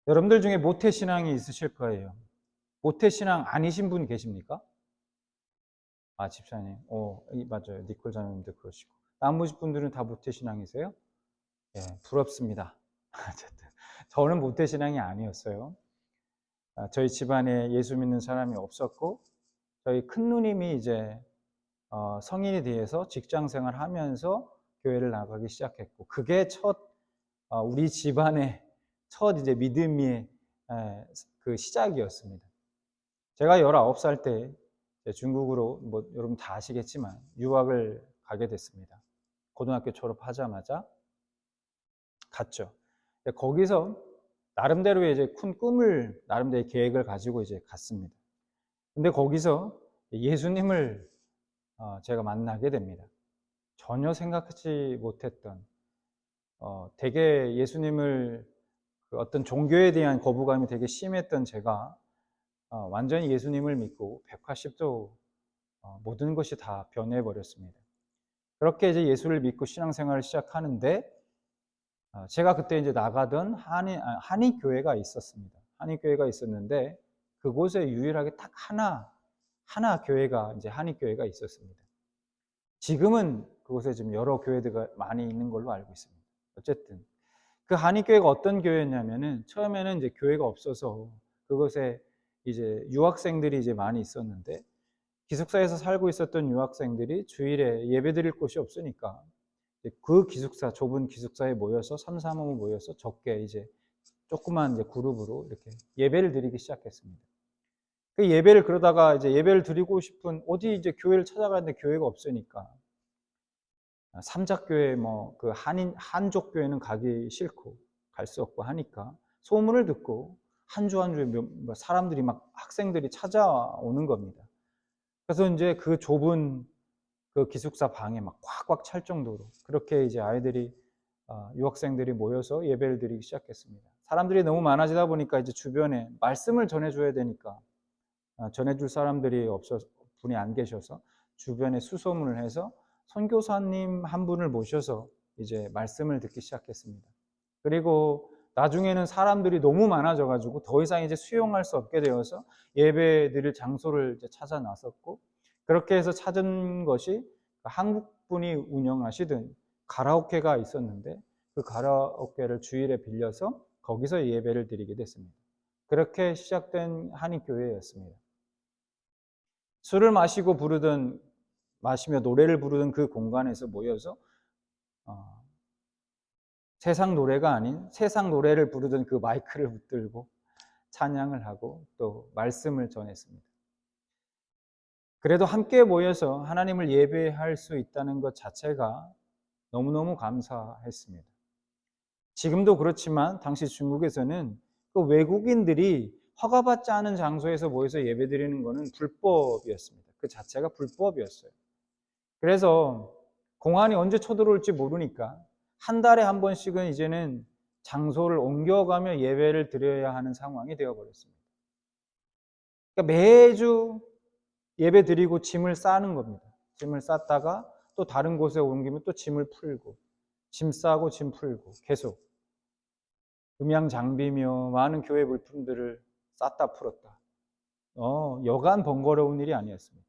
여러분들 중에 모태신앙이 있으실 거예요. 모태신앙 아니신 분 계십니까? 집사님. 맞아요. 니콜 자매님도 그러시고. 나머지 분들은 다 모태신앙이세요? 예, 부럽습니다. 어쨌든 저는 모태신앙이 아니었어요. 저희 집안에 예수 믿는 사람이 없었고, 저희 큰 누님이 이제 성인이 돼서 직장 생활하면서 교회를 나가기 시작했고, 그게 우리 집안의 첫 이제 믿음의 그 시작이었습니다. 제가 19살 때 중국으로, 여러분 다 아시겠지만 유학을 가게 됐습니다. 고등학교 졸업하자마자 갔죠. 거기서 나름대로의 이제 큰 꿈을, 나름대로의 계획을 가지고 이제 갔습니다. 근데 거기서 예수님을 제가 만나게 됩니다. 전혀 생각하지 못했던, 되게 예수님을, 어떤 종교에 대한 거부감이 되게 심했던 제가 완전히 예수님을 믿고 180도 모든 것이 다 변해버렸습니다. 그렇게 이제 예수를 믿고 신앙생활을 시작하는데, 제가 그때 이제 나가던 한인교회가 있었습니다. 한인교회가 있었는데, 그곳에 유일하게 딱 하나 교회가, 이제 한인교회가 있었습니다. 지금은 그곳에 지금 여러 교회들이 많이 있는 걸로 알고 있습니다. 어쨌든 그 한인교회가 어떤 교회였냐면은, 처음에는 이제 교회가 없어서 그곳에 이제 유학생들이 이제 많이 있었는데, 기숙사에서 살고 있었던 유학생들이 주일에 예배드릴 곳이 없으니까 그 기숙사, 좁은 기숙사에 모여서 3, 4명 모여서 적게 이제 조그만 이제 그룹으로 이렇게 예배를 드리기 시작했습니다. 그 예배를, 그러다가 이제 예배를 드리고 싶은, 어디 이제 교회를 찾아가는데 교회가 없으니까 삼작교회, 그 한족 교회는 가기 싫고 갈 수 없고 하니까 소문을 듣고 한 주 한 주에 사람들이 막, 학생들이 찾아오는 겁니다. 그래서 이제 그 좁은 그 기숙사 방에 막 꽉꽉 찰 정도로 그렇게 이제 아이들이, 유학생들이 모여서 예배를 드리기 시작했습니다. 사람들이 너무 많아지다 보니까 이제 주변에 말씀을 전해줘야 되니까 전해줄 사람들이 분이 안 계셔서 주변에 수소문을 해서 선교사님 한 분을 모셔서 이제 말씀을 듣기 시작했습니다. 그리고 나중에는 사람들이 너무 많아져가지고 더 이상 이제 수용할 수 없게 되어서 예배 드릴 장소를 이제 찾아 나섰고, 그렇게 해서 찾은 것이 한국 분이 운영하시던 가라오케가 있었는데, 그 가라오케를 주일에 빌려서 거기서 예배를 드리게 됐습니다. 그렇게 시작된 한인교회였습니다. 술을 마시며 노래를 부르던 그 공간에서 모여서 세상 노래가 아닌 세상 노래를 부르던 그 마이크를 붙들고 찬양을 하고 또 말씀을 전했습니다. 그래도 함께 모여서 하나님을 예배할 수 있다는 것 자체가 너무너무 감사했습니다. 지금도 그렇지만 당시 중국에서는 그 외국인들이 허가받지 않은 장소에서 모여서 예배드리는 것은 불법이었습니다. 그 자체가 불법이었어요. 그래서 공안이 언제 쳐들어올지 모르니까 한 달에 한 번씩은 이제는 장소를 옮겨가며 예배를 드려야 하는 상황이 되어버렸습니다. 그러니까 매주 예배 드리고 짐을 싸는 겁니다. 짐을 쌌다가 또 다른 곳에 옮기면 또 짐을 풀고, 짐 싸고 짐 풀고, 계속 음향 장비며 많은 교회 물품들을 쌌다 풀었다. 여간 번거로운 일이 아니었습니다.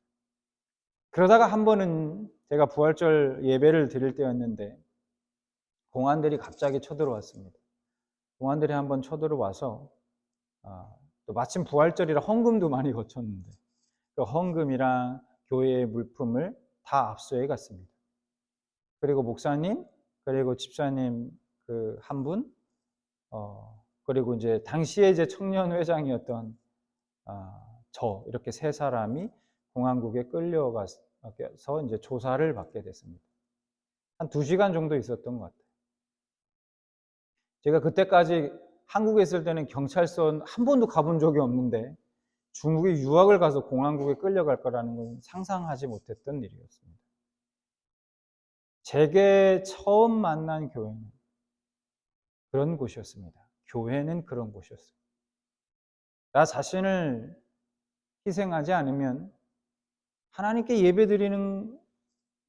그러다가 한 번은 제가 부활절 예배를 드릴 때였는데, 공안들이 갑자기 쳐들어왔습니다. 공안들이 한번 쳐들어와서, 또 마침 부활절이라 헌금도 많이 거쳤는데, 그 헌금이랑 교회의 물품을 다 압수해 갔습니다. 그리고 목사님, 그리고 집사님 그 한 분, 그리고 이제 당시에 이제 청년회장이었던 이렇게 세 사람이 공안국에 끌려가서 이제 조사를 받게 됐습니다. 한 2시간 정도 있었던 것 같아요. 제가 그때까지 한국에 있을 때는 경찰서 한 번도 가본 적이 없는데, 중국에 유학을 가서 공안국에 끌려갈 거라는 건 상상하지 못했던 일이었습니다. 제게 처음 만난 교회는 그런 곳이었습니다. 교회는 그런 곳이었습니다. 나 자신을 희생하지 않으면 하나님께 예배드리는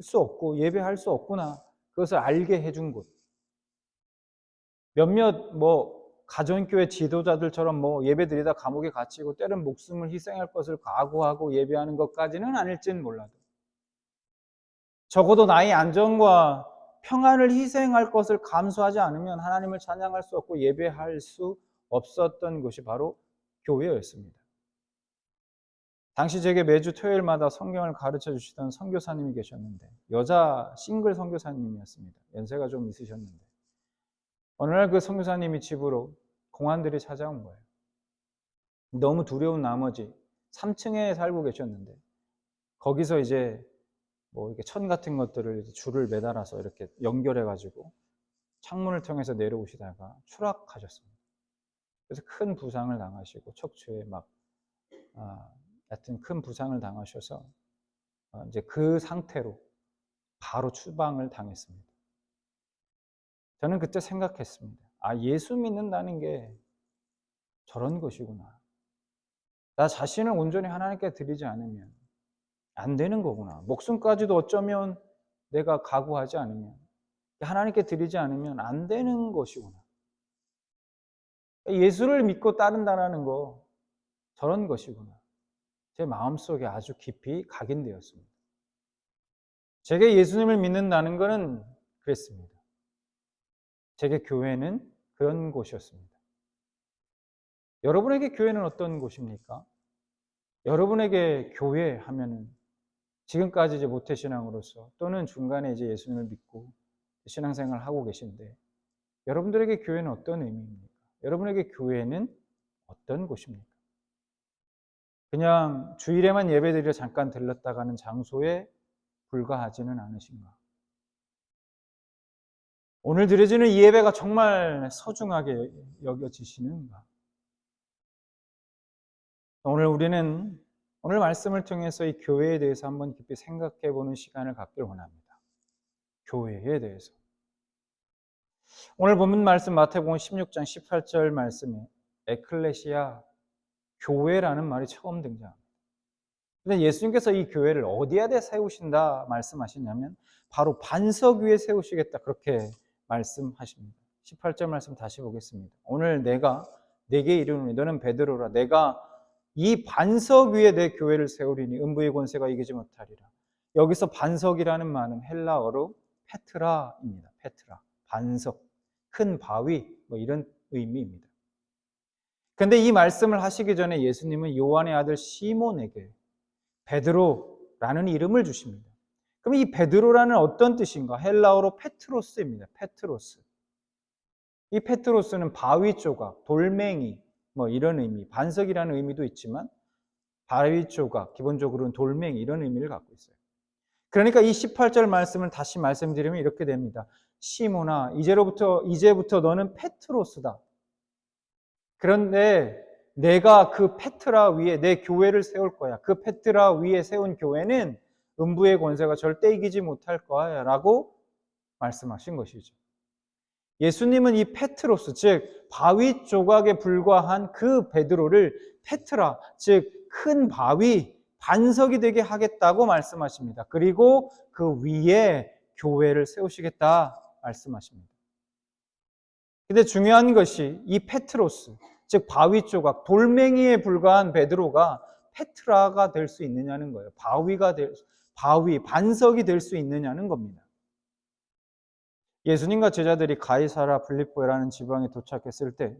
수 없고 예배할 수 없구나, 그것을 알게 해준 곳. 몇몇 가정교회 지도자들처럼 뭐 예배드리다 감옥에 갇히고 때론 목숨을 희생할 것을 각오하고 예배하는 것까지는 아닐지는 몰라도 적어도 나의 안전과 평안을 희생할 것을 감수하지 않으면 하나님을 찬양할 수 없고 예배할 수 없었던 것이 바로 교회였습니다. 당시 제게 매주 토요일마다 성경을 가르쳐 주시던 선교사님이 계셨는데 여자 싱글 선교사님이었습니다. 연세가 좀 있으셨는데 어느 날 그 선교사님이 집으로 공안들이 찾아온 거예요. 너무 두려운 나머지 3층에 살고 계셨는데 거기서 이제 뭐 이렇게 천 같은 것들을 줄을 매달아서 이렇게 연결해 가지고 창문을 통해서 내려오시다가 추락하셨습니다. 그래서 큰 부상을 당하시고 척추에 막 하여튼 큰 부상을 당하셔서 이제 그 상태로 바로 추방을 당했습니다. 저는 그때 생각했습니다. 예수 믿는다는 게 저런 것이구나. 나 자신을 온전히 하나님께 드리지 않으면 안 되는 거구나. 목숨까지도 어쩌면 내가 각오하지 않으면 하나님께 드리지 않으면 안 되는 것이구나. 예수를 믿고 따른다는 거 저런 것이구나. 제 마음속에 아주 깊이 각인되었습니다. 제게 예수님을 믿는다는 것은 그랬습니다. 제게 교회는 그런 곳이었습니다. 여러분에게 교회는 어떤 곳입니까? 여러분에게 교회 하면은 지금까지 이제 모태신앙으로서 또는 중간에 이제 예수님을 믿고 신앙생활을 하고 계신데 여러분들에게 교회는 어떤 의미입니까? 여러분에게 교회는 어떤 곳입니까? 그냥 주일에만 예배드리러 잠깐 들렀다 가는 장소에 불과하지는 않으신가? 오늘 드려지는 이 예배가 정말 소중하게 여겨지시는가? 오늘 말씀을 통해서 이 교회에 대해서 한번 깊이 생각해 보는 시간을 갖길 원합니다. 교회에 대해서. 오늘 본문 말씀 마태복음 16장 18절 말씀에 에클레시아, 교회라는 말이 처음 등장합니다. 근데 예수님께서 이 교회를 어디에다 세우신다 말씀하시냐면 바로 반석 위에 세우시겠다 그렇게 말씀하십니다. 18절 말씀 다시 보겠습니다. 오늘 내가 네게 이르노니 너는 베드로라. 내가 이 반석 위에 내 교회를 세우리니 음부의 권세가 이기지 못하리라. 여기서 반석이라는 말은 헬라어로 페트라입니다. 페트라, 반석, 큰 바위 뭐 이런 의미입니다. 그런데 이 말씀을 하시기 전에 예수님은 요한의 아들 시몬에게 베드로라는 이름을 주십니다. 그럼 이 베드로라는 어떤 뜻인가? 헬라어로 페트로스입니다. 페트로스. 이 페트로스는 바위 조각, 돌멩이 뭐 이런 의미, 반석이라는 의미도 있지만 바위 조각, 기본적으로는 돌멩이 이런 의미를 갖고 있어요. 그러니까 이 18절 말씀을 다시 말씀드리면 이렇게 됩니다. 시몬아, 이제부터 너는 페트로스다. 그런데 내가 그 페트라 위에 내 교회를 세울 거야. 그 페트라 위에 세운 교회는 음부의 권세가 절대 이기지 못할 거야 라고 말씀하신 것이죠. 예수님은 이 페트로스, 즉 바위 조각에 불과한 그 베드로를 페트라, 즉 큰 바위, 반석이 되게 하겠다고 말씀하십니다. 그리고 그 위에 교회를 세우시겠다 말씀하십니다. 근데 중요한 것이 이 페트로스, 즉 바위 조각, 돌멩이에 불과한 베드로가 페트라가 될 수 있느냐는 거예요. 바위, 반석이 될 수 있느냐는 겁니다. 예수님과 제자들이 가이사라 빌립보라는 지방에 도착했을 때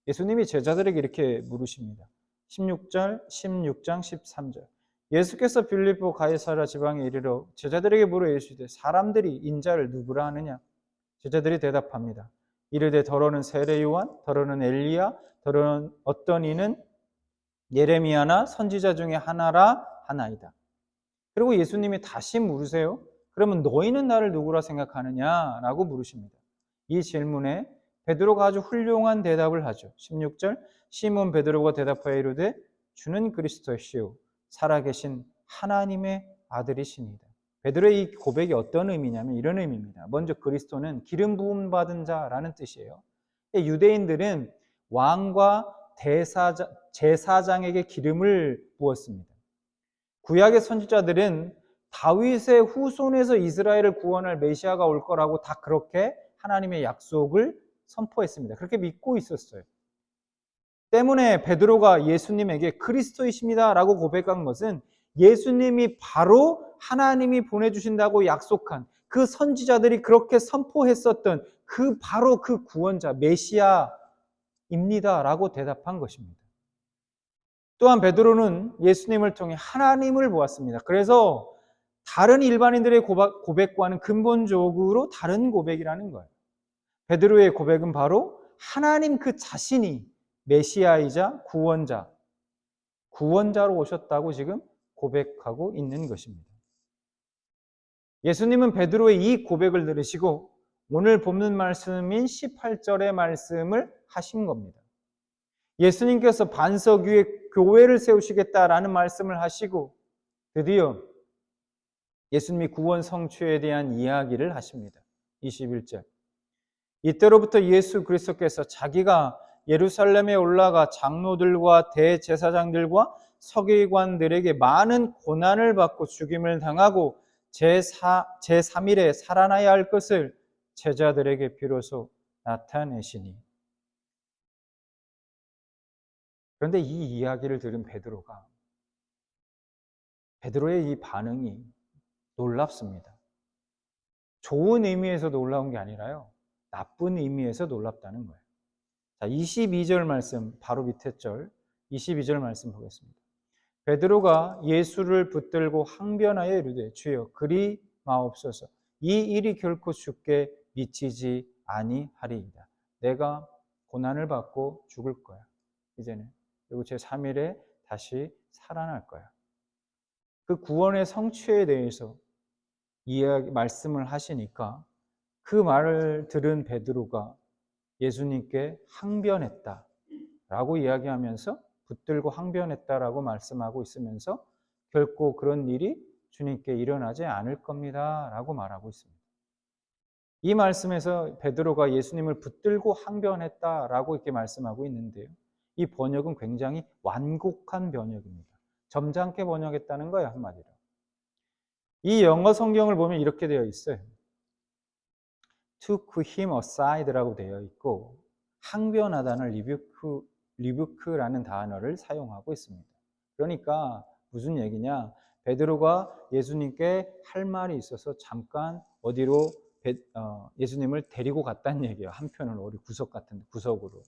예수님이 제자들에게 이렇게 물으십니다. 16장 13절. 예수께서 빌립보 가이사라 지방에 이르러 제자들에게 물어 이르시되 사람들이 인자를 누구라 하느냐? 제자들이 대답합니다. 이르되 더러는 세례 요한, 더러는 엘리야, 더러는 어떤 이는 예레미야나 선지자 중에 하나라 하나이다. 그리고 예수님이 다시 물으세요. 그러면 너희는 나를 누구라 생각하느냐? 라고 물으십니다. 이 질문에 베드로가 아주 훌륭한 대답을 하죠. 16절 시몬 베드로가 대답하여 이르되 주는 그리스도시요 살아계신 하나님의 아들이시니이다. 베드로의 이 고백이 어떤 의미냐면 이런 의미입니다. 먼저 그리스도는 기름 부음 받은 자라는 뜻이에요. 유대인들은 왕과 제사장에게 기름을 부었습니다. 구약의 선지자들은 다윗의 후손에서 이스라엘을 구원할 메시아가 올 거라고 다 그렇게 하나님의 약속을 선포했습니다. 그렇게 믿고 있었어요. 때문에 베드로가 예수님에게 그리스도이십니다 라고 고백한 것은 예수님이 바로 하나님이 보내주신다고 약속한 그 선지자들이 그렇게 선포했었던 바로 그 구원자 메시아입니다 라고 대답한 것입니다. 또한 베드로는 예수님을 통해 하나님을 보았습니다. 그래서 다른 일반인들의 고백과는 근본적으로 다른 고백이라는 거예요. 베드로의 고백은 바로 하나님 그 자신이 메시아이자 구원자로 오셨다고 지금 고백하고 있는 것입니다. 예수님은 베드로의 이 고백을 들으시고 오늘 본문 말씀인 18절의 말씀을 하신 겁니다. 예수님께서 반석 위에 교회를 세우시겠다라는 말씀을 하시고 드디어 예수님이 구원 성취에 대한 이야기를 하십니다. 21절. 이때로부터 예수 그리스도께서 자기가 예루살렘에 올라가 장로들과 대제사장들과 서기관들에게 많은 고난을 받고 죽임을 당하고 제3일에 살아나야 할 것을 제자들에게 비로소 나타내시니. 그런데 이 이야기를 들은 베드로의 이 반응이 놀랍습니다. 좋은 의미에서 놀라운 게 아니라요, 나쁜 의미에서 놀랍다는 거예요. 자, 22절 말씀, 바로 밑에 절 22절 말씀 보겠습니다. 베드로가 예수를 붙들고 항변하여 이르되 주여 그리 마옵소서. 이 일이 결코 주께 미치지 아니하리이다. 내가 고난을 받고 죽을 거야. 이제는. 그리고 제3일에 다시 살아날 거야. 그 구원의 성취에 대해서 말씀을 하시니까 그 말을 들은 베드로가 예수님께 항변했다라고 이야기하면서 붙들고 항변했다라고 말씀하고 있으면서 결코 그런 일이 주님께 일어나지 않을 겁니다라고 말하고 있습니다. 이 말씀에서 베드로가 예수님을 붙들고 항변했다라고 이렇게 말씀하고 있는데요. 이 번역은 굉장히 완곡한 번역입니다. 점잖게 번역했다는 거예요, 한마디로. 이 영어 성경을 보면 이렇게 되어 있어요. took him aside라고 되어 있고 항변하다는 rebuke라는 단어를 사용하고 있습니다. 그러니까 무슨 얘기냐? 베드로가 예수님께 할 말이 있어서 잠깐 어디로 예수님을 데리고 갔다는 얘기예요. 한편은 어디 구석 같은 구석으로.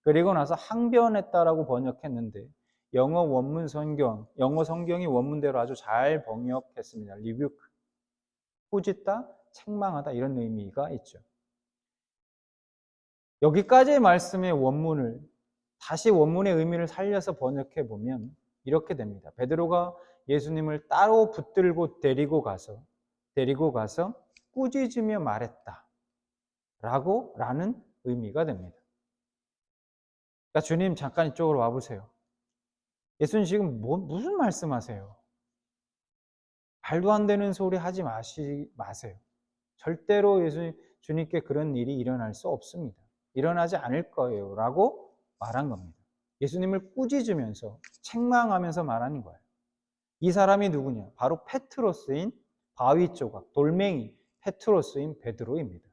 그리고 나서 항변했다라고 번역했는데 영어 성경이 원문대로 아주 잘 번역했습니다. rebuke, 꾸짖다, 책망하다 이런 의미가 있죠. 여기까지의 말씀의 원문을 다시 원문의 의미를 살려서 번역해 보면 이렇게 됩니다. 베드로가 예수님을 따로 붙들고 데리고 가서 꾸짖으며 말했다 라는 의미가 됩니다. 그러니까 주님 잠깐 이쪽으로 와보세요. 예수님 지금 무슨 말씀하세요? 말도 안 되는 소리 하지 마세요. 절대로 주님께 그런 일이 일어날 수 없습니다. 일어나지 않을 거예요 라고 말한 겁니다. 예수님을 꾸짖으면서 책망하면서 말하는 거예요. 이 사람이 누구냐? 바로 페트로스인 바위 조각, 돌멩이 페트로스인 베드로입니다.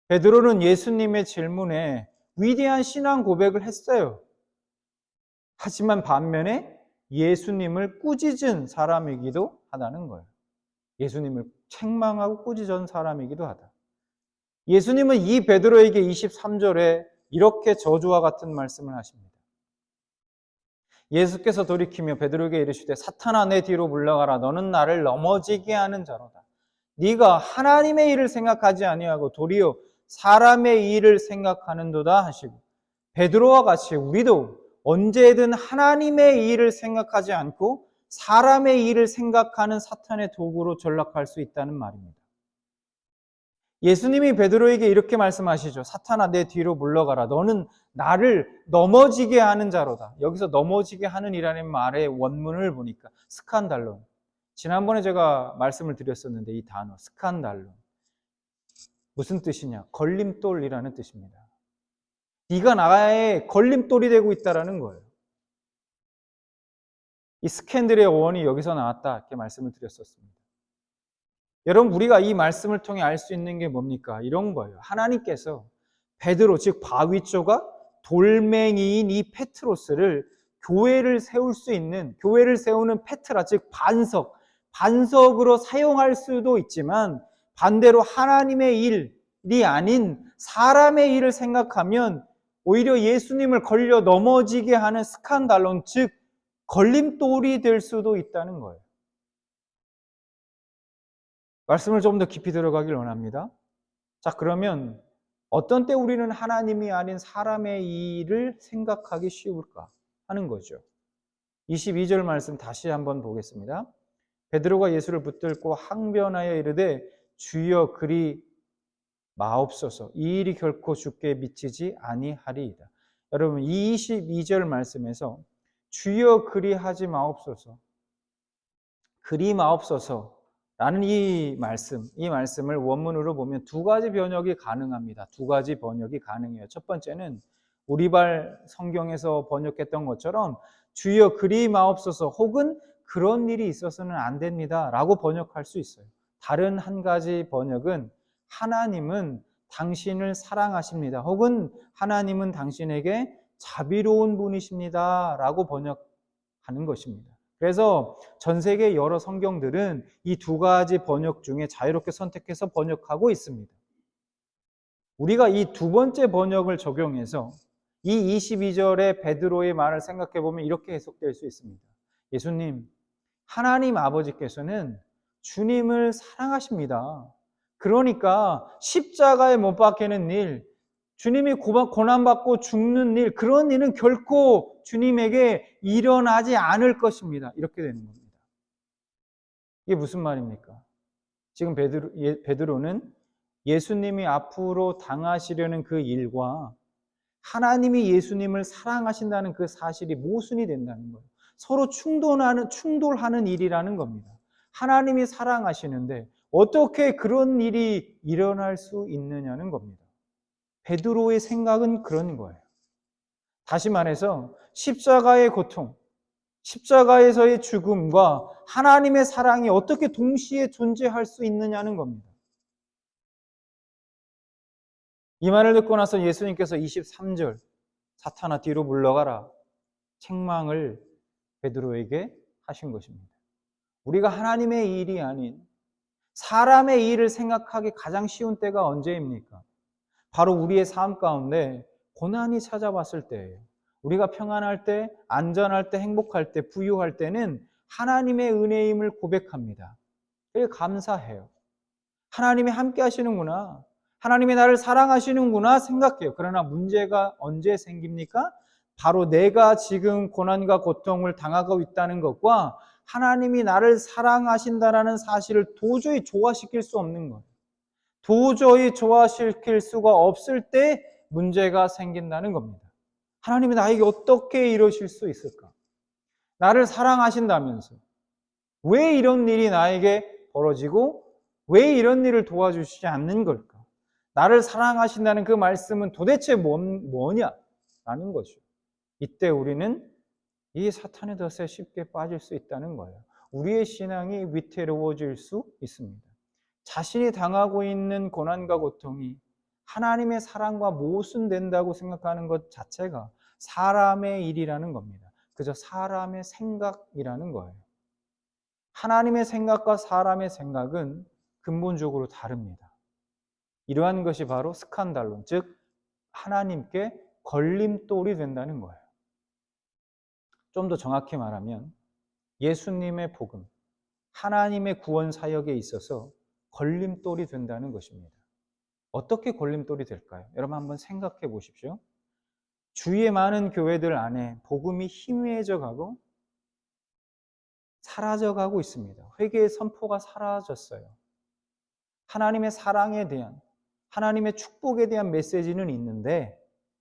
베드로는 예수님의 질문에 위대한 신앙 고백을 했어요. 하지만 반면에 예수님을 꾸짖은 사람이기도 하다는 거예요. 예수님을 책망하고 꾸짖은 사람이기도 하다. 예수님은 이 베드로에게 23절에 이렇게 저주와 같은 말씀을 하십니다. 예수께서 돌이키며 베드로에게 이르시되 사탄아 내 뒤로 물러가라. 너는 나를 넘어지게 하는 자로다. 네가 하나님의 일을 생각하지 아니하고 도리어 사람의 일을 생각하는도다 하시고, 베드로와 같이 우리도 언제든 하나님의 일을 생각하지 않고 사람의 일을 생각하는 사탄의 도구로 전락할 수 있다는 말입니다. 예수님이 베드로에게 이렇게 말씀하시죠. 사탄아 내 뒤로 물러가라. 너는 나를 넘어지게 하는 자로다. 여기서 넘어지게 하는 이라는 말의 원문을 보니까 스칸달론. 지난번에 제가 말씀을 드렸었는데 이 단어 스칸달론. 무슨 뜻이냐? 걸림돌이라는 뜻입니다. 네가 나의 걸림돌이 되고 있다라는 거예요. 이 스캔들의 원이 여기서 나왔다 이렇게 말씀을 드렸었습니다. 여러분 우리가 이 말씀을 통해 알 수 있는 게 뭡니까? 이런 거예요. 하나님께서 베드로 즉 바위 조각 돌멩이인 이 페트로스를 교회를 세울 수 있는, 교회를 세우는 페트라, 즉 반석으로 사용할 수도 있지만, 반대로 하나님의 일이 아닌 사람의 일을 생각하면 오히려 예수님을 걸려 넘어지게 하는 스칸달론, 즉 걸림돌이 될 수도 있다는 거예요. 말씀을 좀 더 깊이 들어가길 원합니다. 자, 그러면 어떤 때 우리는 하나님이 아닌 사람의 일을 생각하기 쉬울까 하는 거죠. 22절 말씀 다시 한번 보겠습니다. 베드로가 예수를 붙들고 항변하여 이르되 주여 그리 마옵소서, 이 일이 결코 주께 미치지 아니하리이다. 여러분, 이 22절 말씀에서 주여 그리 하지 마옵소서, 그리 마옵소서라는 이 말씀을 원문으로 보면 두 가지 번역이 가능합니다. 두 가지 번역이 가능해요. 첫 번째는 우리발 성경에서 번역했던 것처럼 주여 그리 마옵소서, 혹은 그런 일이 있어서는 안 됩니다 라고 번역할 수 있어요. 다른 한 가지 번역은 하나님은 당신을 사랑하십니다, 혹은 하나님은 당신에게 자비로운 분이십니다 라고 번역하는 것입니다. 그래서 전 세계 여러 성경들은 이 두 가지 번역 중에 자유롭게 선택해서 번역하고 있습니다. 우리가 이 두 번째 번역을 적용해서 이 22절의 베드로의 말을 생각해 보면 이렇게 해석될 수 있습니다. 예수님, 하나님 아버지께서는 주님을 사랑하십니다. 그러니까 십자가에 못 박히는 일, 주님이 고난받고 죽는 일, 그런 일은 결코 주님에게 일어나지 않을 것입니다. 이렇게 되는 겁니다. 이게 무슨 말입니까? 지금 베드로는 예수님이 앞으로 당하시려는 그 일과 하나님이 예수님을 사랑하신다는 그 사실이 모순이 된다는 거예요. 서로 충돌하는 일이라는 겁니다. 하나님이 사랑하시는데 어떻게 그런 일이 일어날 수 있느냐는 겁니다. 베드로의 생각은 그런 거예요. 다시 말해서 십자가의 고통, 십자가에서의 죽음과 하나님의 사랑이 어떻게 동시에 존재할 수 있느냐는 겁니다. 이 말을 듣고 나서 예수님께서 23절 사탄아 뒤로 물러가라 책망을 베드로에게 하신 것입니다. 우리가 하나님의 일이 아닌 사람의 일을 생각하기 가장 쉬운 때가 언제입니까? 바로 우리의 삶 가운데 고난이 찾아왔을 때예요. 우리가 평안할 때, 안전할 때, 행복할 때, 부유할 때는 하나님의 은혜임을 고백합니다. 그게 감사해요. 하나님이 함께 하시는구나, 하나님이 나를 사랑하시는구나 생각해요. 그러나 문제가 언제 생깁니까? 바로 내가 지금 고난과 고통을 당하고 있다는 것과 하나님이 나를 사랑하신다는 사실을 도저히 조화시킬 수 없는 거예요. 도저히 조화시킬 수가 없을 때 문제가 생긴다는 겁니다. 하나님이 나에게 어떻게 이러실 수 있을까? 나를 사랑하신다면서 왜 이런 일이 나에게 벌어지고 왜 이런 일을 도와주시지 않는 걸까? 나를 사랑하신다는 그 말씀은 도대체 뭐냐라는 거죠. 이때 우리는 이 사탄의 덫에 쉽게 빠질 수 있다는 거예요. 우리의 신앙이 위태로워질 수 있습니다. 자신이 당하고 있는 고난과 고통이 하나님의 사랑과 모순된다고 생각하는 것 자체가 사람의 일이라는 겁니다. 그저 사람의 생각이라는 거예요. 하나님의 생각과 사람의 생각은 근본적으로 다릅니다. 이러한 것이 바로 스칸달론, 즉 하나님께 걸림돌이 된다는 거예요. 좀 더 정확히 말하면 예수님의 복음, 하나님의 구원 사역에 있어서 걸림돌이 된다는 것입니다. 어떻게 걸림돌이 될까요? 여러분 한번 생각해 보십시오. 주위의 많은 교회들 안에 복음이 희미해져 가고 사라져가고 있습니다. 회개의 선포가 사라졌어요. 하나님의 사랑에 대한, 하나님의 축복에 대한 메시지는 있는데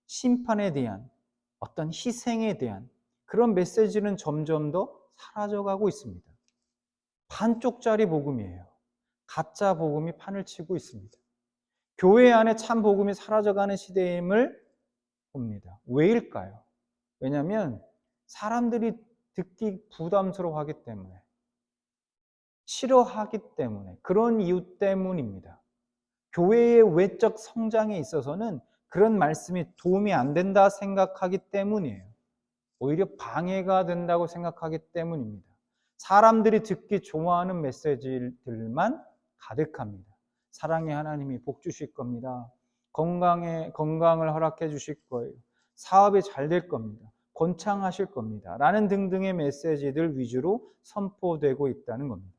심판에 대한, 어떤 희생에 대한 그런 메시지는 점점 더 사라져가고 있습니다. 반쪽짜리 복음이에요. 가짜 복음이 판을 치고 있습니다. 교회 안에 참 복음이 사라져가는 시대임을 봅니다. 왜일까요? 왜냐하면 사람들이 듣기 부담스러워하기 때문에, 싫어하기 때문에, 그런 이유 때문입니다. 교회의 외적 성장에 있어서는 그런 말씀이 도움이 안 된다 생각하기 때문이에요. 오히려 방해가 된다고 생각하기 때문입니다. 사람들이 듣기 좋아하는 메시지들만 가득합니다. 사랑의 하나님이 복 주실 겁니다. 건강을 허락해 주실 거예요. 사업이 잘 될 겁니다. 번창하실 겁니다. 라는 등등의 메시지들 위주로 선포되고 있다는 겁니다.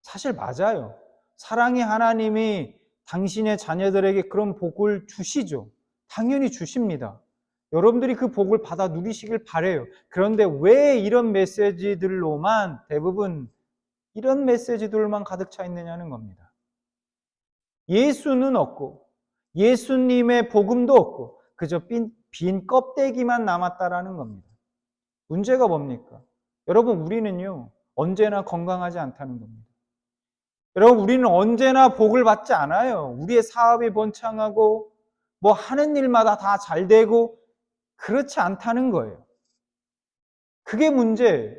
사실 맞아요. 사랑의 하나님이 당신의 자녀들에게 그런 복을 주시죠. 당연히 주십니다. 여러분들이 그 복을 받아 누리시길 바라요. 그런데 왜 이런 메시지들로만 대부분 이런 메시지들만 가득 차 있느냐는 겁니다. 예수는 없고 예수님의 복음도 없고 그저 빈 껍데기만 남았다라는 겁니다. 문제가 뭡니까? 여러분, 우리는요 언제나 건강하지 않다는 겁니다. 여러분, 우리는 언제나 복을 받지 않아요. 우리의 사업이 번창하고 뭐 하는 일마다 다 잘 되고 그렇지 않다는 거예요. 그게 문제예요.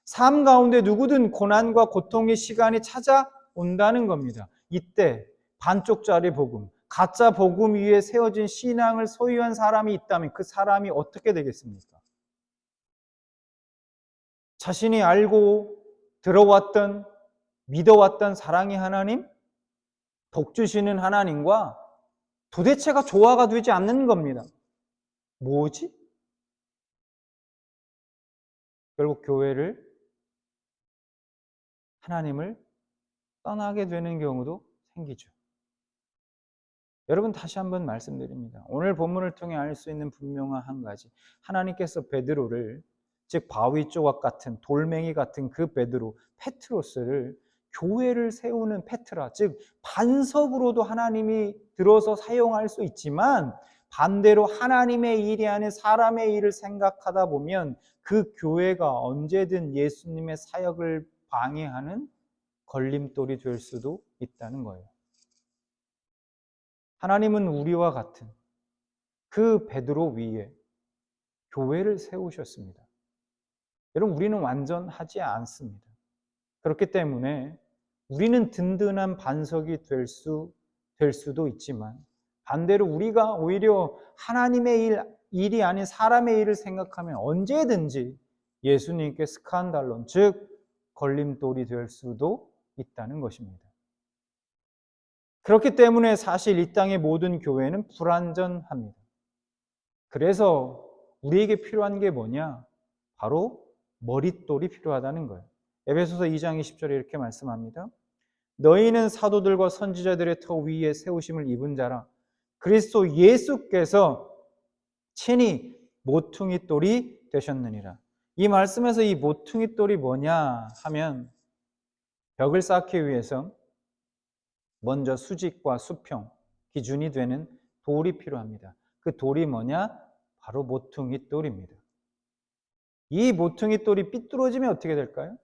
삶 가운데 누구든 고난과 고통의 시간이 찾아온다는 겁니다. 이때 반쪽짜리 복음, 가짜 복음 위에 세워진 신앙을 소유한 사람이 있다면 그 사람이 어떻게 되겠습니까? 자신이 알고 들어왔던, 믿어왔던 사랑의 하나님, 복 주시는 하나님과 도대체가 조화가 되지 않는 겁니다. 뭐지? 결국 교회를, 하나님을 떠나게 되는 경우도 생기죠. 여러분, 다시 한번 말씀드립니다. 오늘 본문을 통해 알 수 있는 분명한 한 가지. 하나님께서 베드로를, 즉 바위 조각 같은 돌멩이 같은 그 베드로, 페트로스를 교회를 세우는 페트라, 즉 반석으로도 하나님이 들어서 사용할 수 있지만 반대로 하나님의 일이 아닌 사람의 일을 생각하다 보면 그 교회가 언제든 예수님의 사역을 방해하는 걸림돌이 될 수도 있다는 거예요. 하나님은 우리와 같은 그 베드로 위에 교회를 세우셨습니다. 여러분, 우리는 완전하지 않습니다. 그렇기 때문에 우리는 든든한 반석이 될 수도 있지만 반대로 우리가 오히려 하나님의 일이 아닌 사람의 일을 생각하면 언제든지 예수님께 스칸달론, 즉 걸림돌이 될 수도 있다는 것입니다. 그렇기 때문에 사실 이 땅의 모든 교회는 불완전합니다. 그래서 우리에게 필요한 게 뭐냐? 바로 머릿돌이 필요하다는 거예요. 에베소서 2장 20절에 이렇게 말씀합니다. 너희는 사도들과 선지자들의 터 위에 세우심을 입은 자라. 그리스도 예수께서 친히 모퉁이 돌이 되셨느니라. 이 말씀에서 이 모퉁이 돌이 뭐냐 하면 벽을 쌓기 위해서 먼저 수직과 수평 기준이 되는 돌이 필요합니다. 그 돌이 뭐냐? 바로 모퉁이 돌입니다. 이 모퉁이 돌이 삐뚤어지면 어떻게 될까요?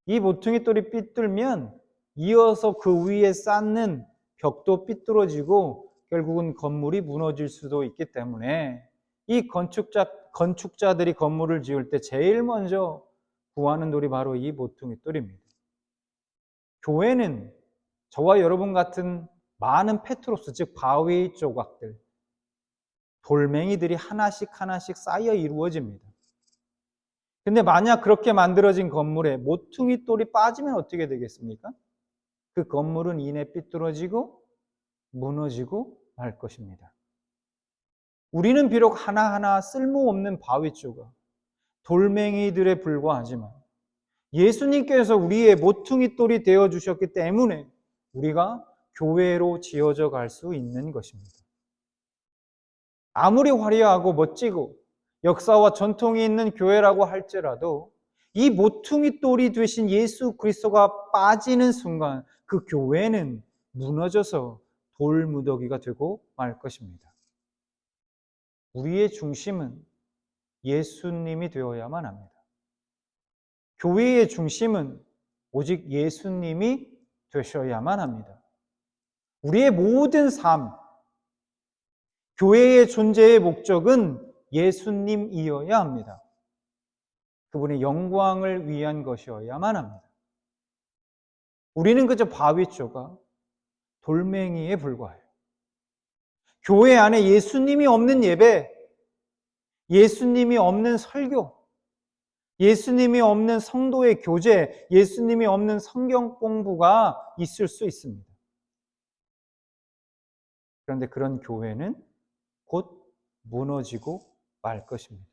이 모퉁이 돌이 삐뚤면 이어서 그 위에 쌓는 벽도 삐뚤어지고 결국은 건물이 무너질 수도 있기 때문에 이 건축자들이 건물을 지을 때 제일 먼저 구하는 돌이 바로 이 모퉁이 돌입니다. 교회는 저와 여러분 같은 많은 페트로스, 즉 바위 조각들, 돌멩이들이 하나씩 쌓여 이루어집니다. 근데 만약 그렇게 만들어진 건물에 모퉁이 돌이 빠지면 어떻게 되겠습니까? 그 건물은 이내 삐뚤어지고 무너지고 말 것입니다. 우리는 비록 하나하나 쓸모없는 바위 조각, 돌멩이들에 불과하지만 예수님께서 우리의 모퉁이 돌이 되어 주셨기 때문에 우리가 교회로 지어져 갈 수 있는 것입니다. 아무리 화려하고 멋지고 역사와 전통이 있는 교회라고 할지라도 이 모퉁이 돌이 되신 예수 그리스도가 빠지는 순간 그 교회는 무너져서 돌무더기가 되고 말 것입니다. 우리의 중심은 예수님이 되어야만 합니다. 교회의 중심은 오직 예수님이 되셔야만 합니다. 우리의 모든 삶, 교회의 존재의 목적은 예수님이어야 합니다. 그분의 영광을 위한 것이어야만 합니다. 우리는 그저 바위 조각, 돌멩이에 불과해요. 교회 안에 예수님이 없는 예배, 예수님이 없는 설교, 예수님이 없는 성도의 교제, 예수님이 없는 성경 공부가 있을 수 있습니다. 그런데 그런 교회는 곧 무너지고 말 것입니다.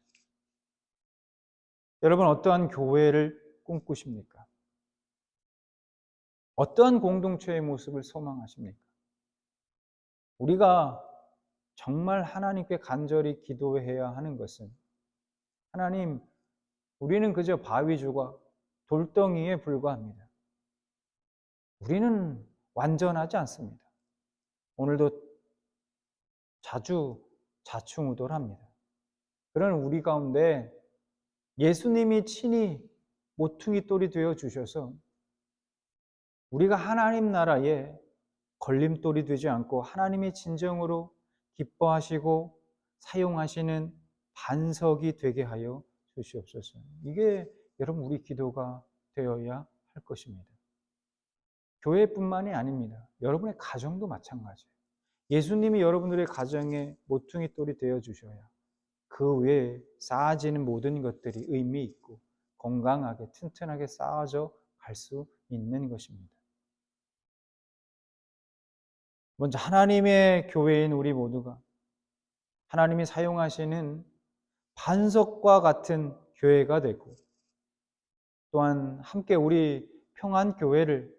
여러분, 어떠한 교회를 꿈꾸십니까? 어떠한 공동체의 모습을 소망하십니까? 우리가 정말 하나님께 간절히 기도해야 하는 것은, 하나님, 우리는 그저 바위주가 돌덩이에 불과합니다. 우리는 완전하지 않습니다. 오늘도 자주 자충우돌합니다. 그런 우리 가운데 예수님이 친히 모퉁이 돌이 되어 주셔서 우리가 하나님 나라에 걸림돌이 되지 않고 하나님이 진정으로 기뻐하시고 사용하시는 반석이 되게 하여 주시옵소서. 이게 여러분 우리 기도가 되어야 할 것입니다. 교회뿐만이 아닙니다. 여러분의 가정도 마찬가지예요. 예수님이 여러분들의 가정에 모퉁이 돌이 되어 주셔야 그 외에 쌓아지는 모든 것들이 의미 있고 건강하게 튼튼하게 쌓아져 갈 수 있는 것입니다. 먼저 하나님의 교회인 우리 모두가 하나님이 사용하시는 반석과 같은 교회가 되고, 또한 함께 우리 평안교회를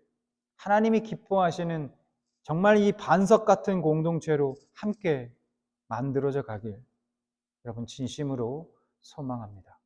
하나님이 기뻐하시는 정말 이 반석 같은 공동체로 함께 만들어져 가길 여러분 진심으로 소망합니다.